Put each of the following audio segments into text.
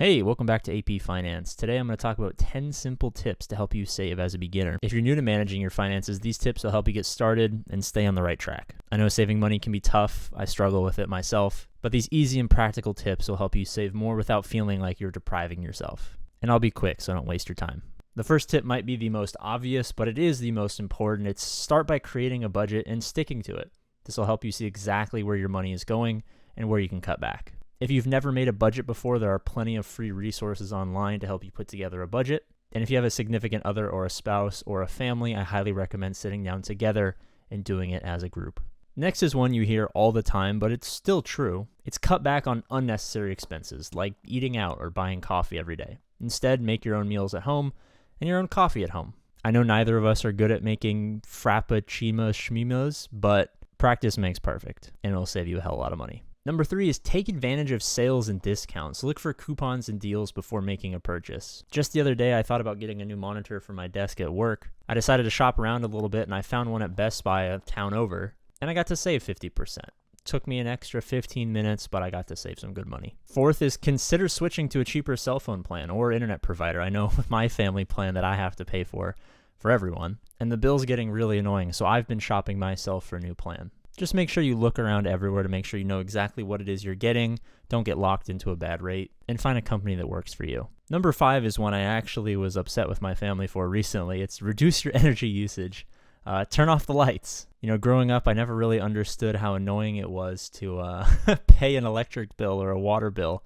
Hey, welcome back to AP Finance. Today I'm going to talk about 10 simple tips to help you save as a beginner. If you're new to managing your finances, these tips will help you get started and stay on the right track. I know saving money can be tough. I struggle with it myself, but these easy and practical tips will help you save more without feeling like you're depriving yourself. And I'll be quick so don't waste your time. The first tip might be the most obvious, but it is the most important. It's start by creating a budget and sticking to it. This will help you see exactly where your money is going and where you can cut back. If you've never made a budget before, there are plenty of free resources online to help you put together a budget. And if you have a significant other or a spouse or a family, I highly recommend sitting down together and doing it as a group. Next is one you hear all the time, but it's still true. It's cut back on unnecessary expenses like eating out or buying coffee every day. Instead, make your own meals at home and your own coffee at home. I know neither of us are good at making frappuccinos, but practice makes perfect, and it'll save you a hell of a lot of money. Number 3 is take advantage of sales and discounts. Look for coupons and deals before making a purchase. Just the other day, I thought about getting a new monitor for my desk at work. I decided to shop around a little bit, and I found one at Best Buy a town over, and I got to save 50%. Took me an extra 15 minutes, but I got to save some good money. Fourth is consider switching to a cheaper cell phone plan or internet provider. I know with my family plan that I have to pay for everyone, and the bill's getting really annoying, so I've been shopping myself for a new plan. Just make sure you look around everywhere to make sure you know exactly what it is you're getting, don't get locked into a bad rate, and find a company that works for you. Number 5 is one I actually was upset with my family for recently. It's reduce your energy usage. Turn off the lights. Growing up, I never really understood how annoying it was to pay an electric bill or a water bill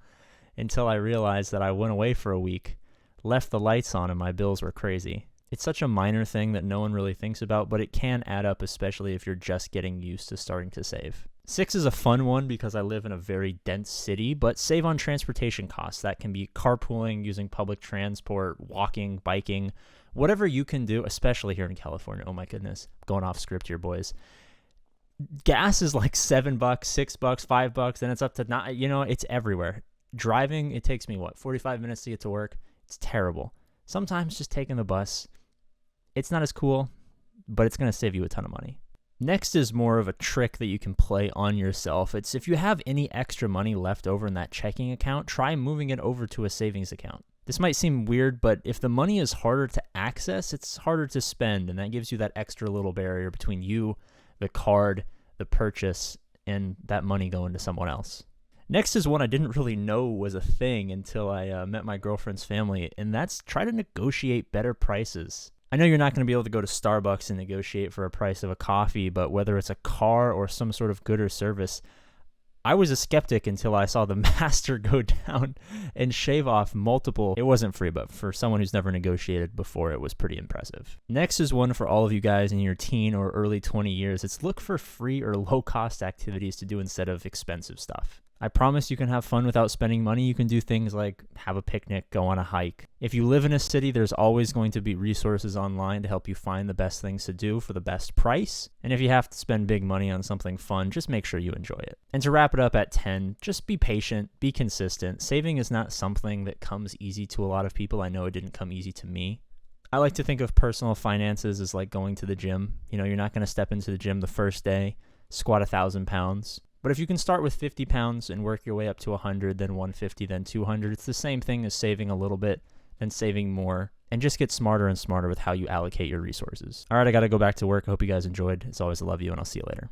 until I realized that I went away for a week, left the lights on, and my bills were crazy. It's such a minor thing that no one really thinks about, but it can add up, especially if you're just getting used to starting to save. 6 is a fun one because I live in a very dense city, but save on transportation costs. That can be carpooling, using public transport, walking, biking, whatever you can do, especially here in California. Oh my goodness, going off script here, boys. Gas is like $7, $6, $5, then it's up to not, it's everywhere. Driving, it takes me 45 minutes to get to work. It's terrible. Sometimes just taking the bus, it's not as cool, but it's going to save you a ton of money. Next is more of a trick that you can play on yourself. It's if you have any extra money left over in that checking account, try moving it over to a savings account. This might seem weird, but if the money is harder to access, it's harder to spend, and that gives you that extra little barrier between you, the card, the purchase, and that money going to someone else. Next is one I didn't really know was a thing until I met my girlfriend's family, and that's try to negotiate better prices. I know you're not going to be able to go to Starbucks and negotiate for a price of a coffee, but whether it's a car or some sort of good or service, I was a skeptic until I saw the master go down and shave off multiple. It wasn't free, but for someone who's never negotiated before, it was pretty impressive. Next is one for all of you guys in your teen or early 20 years. It's look for free or low-cost activities to do instead of expensive stuff. I promise you can have fun without spending money. You can do things like have a picnic, go on a hike. If you live in a city, there's always going to be resources online to help you find the best things to do for the best price. And if you have to spend big money on something fun, just make sure you enjoy it. And to wrap it up at 10, just be patient, be consistent. Saving is not something that comes easy to a lot of people. I know it didn't come easy to me. I like to think of personal finances as like going to the gym. You're not going to step into the gym the first day, squat 1,000 pounds. But if you can start with 50 pounds and work your way up to 100, then 150, then 200, it's the same thing as saving a little bit, then saving more, and just get smarter and smarter with how you allocate your resources. All right, I got to go back to work. I hope you guys enjoyed. As always, I love you, and I'll see you later.